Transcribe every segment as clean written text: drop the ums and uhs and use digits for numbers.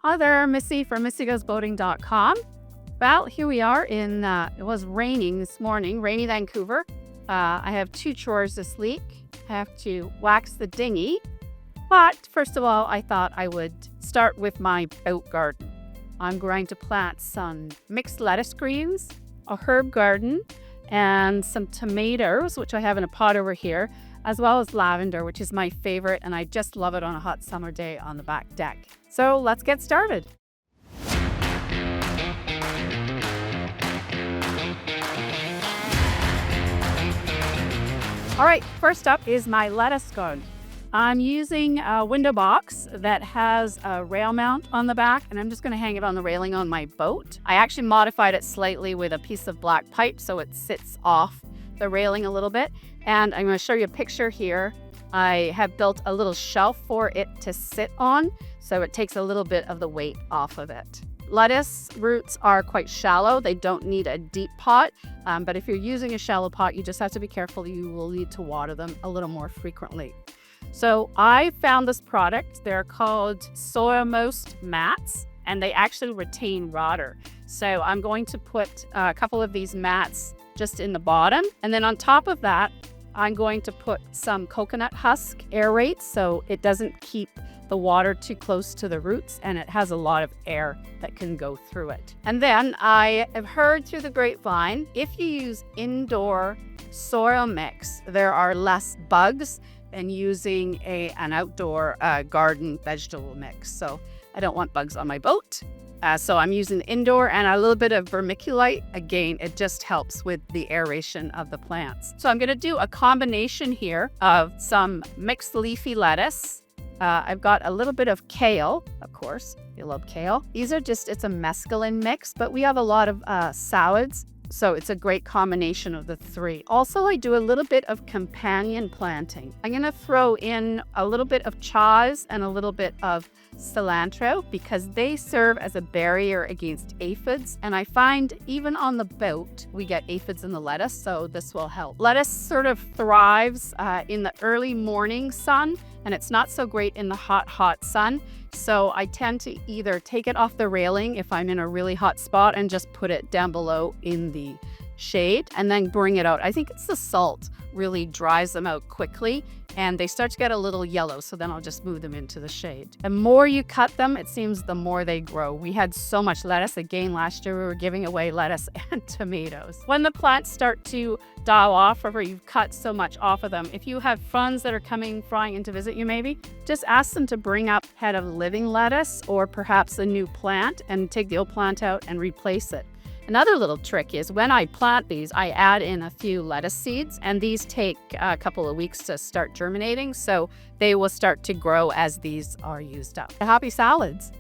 Hi there, Missy from missygoesboating.com. Well, here we are in, it was raining this morning, rainy Vancouver. I have two chores this week. I have to wax the dinghy. But first of all, I thought I would start with my boat garden. I'm going to plant some mixed lettuce greens, a herb garden, and some tomatoes, which I have in a pot over here, as well as lavender, which is my favorite, and I just love it on a hot summer day on the back deck. So let's get started. All right, first up is my lettuce garden. I'm using a window box that has a rail mount on the back, and I'm just going to hang it on the railing on my boat. I actually modified it slightly with a piece of black pipe so it sits off the railing a little bit. And I'm going to show you a picture here. I have built a little shelf for it to sit on, so it takes a little bit of the weight off of it. Lettuce roots are quite shallow. They don't need a deep pot, but if you're using a shallow pot, you just have to be careful. You will need to water them a little more frequently. So I found this product. They're called soil moist mats, and they actually retain water. So I'm going to put a couple of these mats just in the bottom, and then on top of that, I'm going to put some coconut husk aerate so it doesn't keep the water too close to the roots, and it has a lot of air that can go through it. And then I have heard through the grapevine, if you use indoor soil mix, there are less bugs than using an outdoor garden vegetable mix. So I don't want bugs on my boat. So I'm using indoor and a little bit of vermiculite. Again, it just helps with the aeration of the plants. So I'm going to do a combination here of some mixed leafy lettuce. I've got a little bit of kale, of course. You love kale. These are just, it's a mescaline mix, but we have a lot of salads. So it's a great combination of the three. Also, I do a little bit of companion planting. I'm going to throw in a little bit of chives and a little bit of cilantro because they serve as a barrier against aphids. And I find even on the boat, we get aphids in the lettuce, so this will help. Lettuce sort of thrives in the early morning sun, and it's not so great in the hot sun. So I tend to either take it off the railing if I'm in a really hot spot and just put it down below in the shade and then bring it out. I think it's the salt really dries them out quickly and they start to get a little yellow. So then I'll just move them into the shade. The more you cut them, it seems the more they grow. We had so much lettuce. Again, last year we were giving away lettuce and tomatoes. When the plants start to die off or you've cut so much off of them, if you have friends that are flying in to visit you maybe, just ask them to bring up a head of living lettuce or perhaps a new plant and take the old plant out and replace it. Another little trick is when I plant these, I add in a few lettuce seeds, and these take a couple of weeks to start germinating, so they will start to grow as these are used up. Happy salads!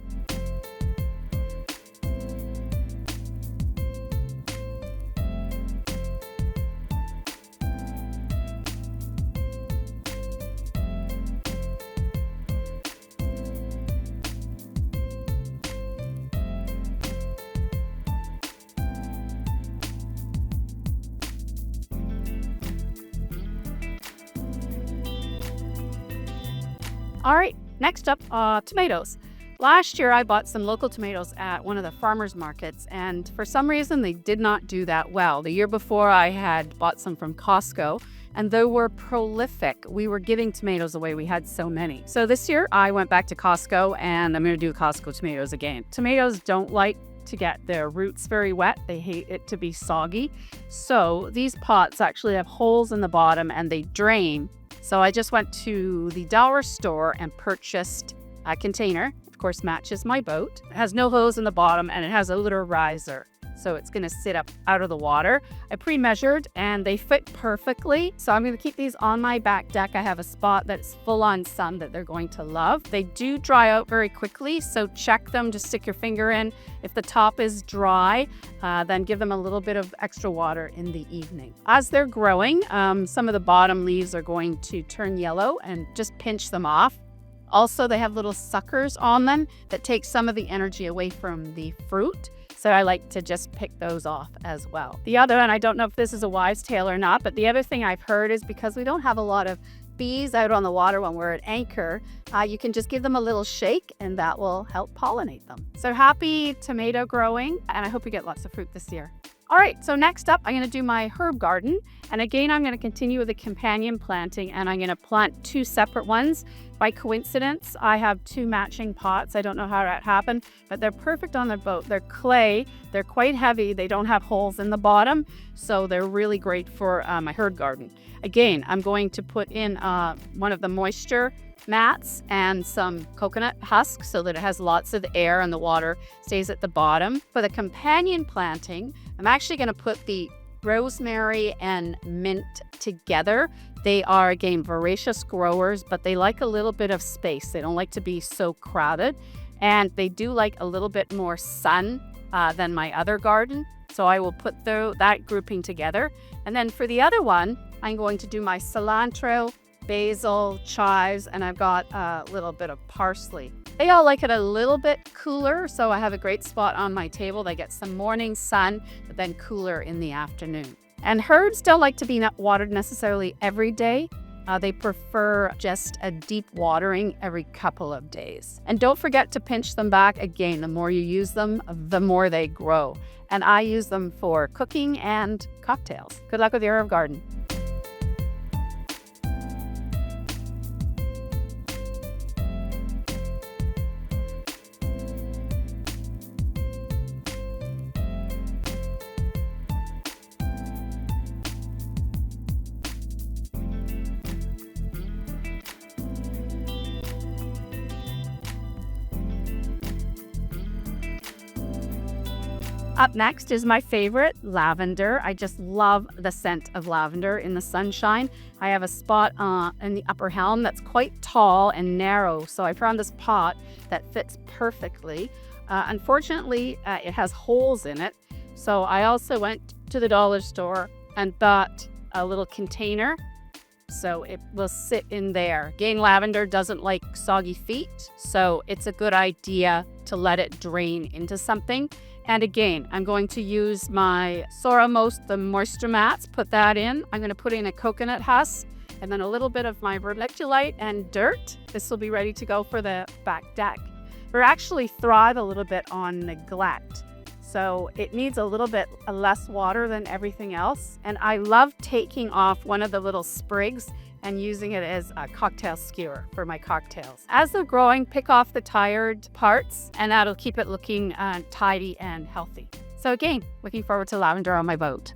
All right, next up, tomatoes. Last year, I bought some local tomatoes at one of the farmers markets, and for some reason, they did not do that well. The year before, I had bought some from Costco, and they were prolific. We were giving tomatoes away. We had so many. So this year, I went back to Costco, and I'm going to do Costco tomatoes again. Tomatoes don't like to get their roots very wet. They hate it to be soggy. So these pots actually have holes in the bottom, and they drain. So I just went to the dollar store and purchased a container, of course matches my boat. It has no hose in the bottom and it has a little riser. So it's going to sit up out of the water. I pre-measured and they fit perfectly. So I'm going to keep these on my back deck. I have a spot that's full on sun that they're going to love. They do dry out very quickly. So check them, just stick your finger in. If the top is dry, then give them a little bit of extra water in the evening. As they're growing, some of the bottom leaves are going to turn yellow and just pinch them off. Also, they have little suckers on them that take some of the energy away from the fruit. So I like to just pick those off as well. The other, and I don't know if this is a wives' tale or not, but the other thing I've heard is because we don't have a lot of bees out on the water when we're at anchor, you can just give them a little shake and that will help pollinate them. So happy tomato growing, and I hope you get lots of fruit this year. All right, so next up, I'm going to do my herb garden. And again, I'm going to continue with the companion planting, and I'm going to plant 2 separate ones. By coincidence, I have 2 matching pots. I don't know how that happened, but they're perfect on the boat. They're clay. They're quite heavy. They don't have holes in the bottom, so they're really great for my herb garden. Again, I'm going to put in one of the moisture mats and some coconut husk so that it has lots of air and the water stays at the bottom. For the companion planting, I'm actually going to put the rosemary and mint together. They are, again, voracious growers, but they like a little bit of space. They don't like to be so crowded, and they do like a little bit more sun than my other garden. So I will put that grouping together. And then for the other one, I'm going to do my cilantro, basil, chives, and I've got a little bit of parsley. They all like it a little bit cooler, so I have a great spot on my table. They get some morning sun, but then cooler in the afternoon. And herbs don't like to be watered necessarily every day. They prefer just a deep watering every couple of days. And don't forget to pinch them back. Again, the more you use them, the more they grow. And I use them for cooking and cocktails. Good luck with your herb garden. Up next is my favorite, lavender. I just love the scent of lavender in the sunshine. I have a spot in the upper helm that's quite tall and narrow, so I found this pot that fits perfectly. Unfortunately, it has holes in it, so I also went to the dollar store and bought a little container so it will sit in there. Again, lavender doesn't like soggy feet, so it's a good idea to let it drain into something. And again, I'm going to use my Soramos, the moisture mats, put that in. I'm going to put in a coconut husk and then a little bit of my vermiculite and dirt. This will be ready to go for the back deck. We actually thrive a little bit on neglect. So it needs a little bit less water than everything else. And I love taking off one of the little sprigs and using it as a cocktail skewer for my cocktails. As they're growing, pick off the tired parts, and that'll keep it looking tidy and healthy. So again, looking forward to lavender on my boat.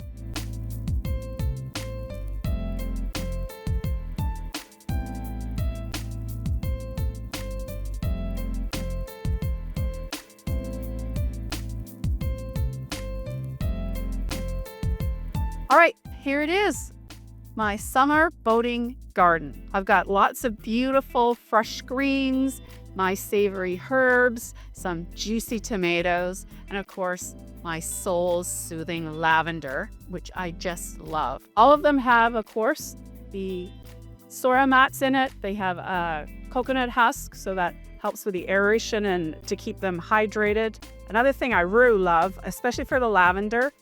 All right, here it is. My summer boating garden. I've got lots of beautiful fresh greens, my savory herbs, some juicy tomatoes, and of course, my soul-soothing lavender, which I just love. All of them have, of course, the sora mats in it. They have a coconut husk, so that helps with the aeration and to keep them hydrated. Another thing I really love, especially for the lavender,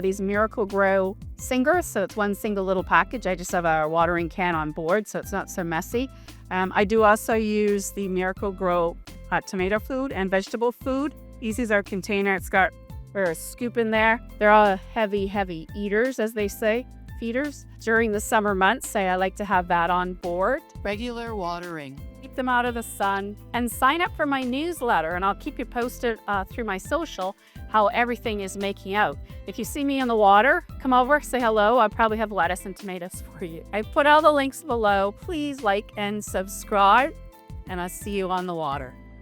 these Miracle Grow singers. So it's one single little package. I just have a watering can on board, so it's not so messy. I do also use the Miracle Grow tomato food and vegetable food. Easy as our container. It's got a scoop in there. They're all heavy eaters, as they say, feeders. During the summer months, I like to have that on board. Regular watering. Keep them out of the sun, and sign up for my newsletter, and I'll keep you posted through my social how everything is making out. If you see me in the water, come over, say hello. I'll probably have lettuce and tomatoes for you. I put all the links below. Please like and subscribe, and I'll see you on the water.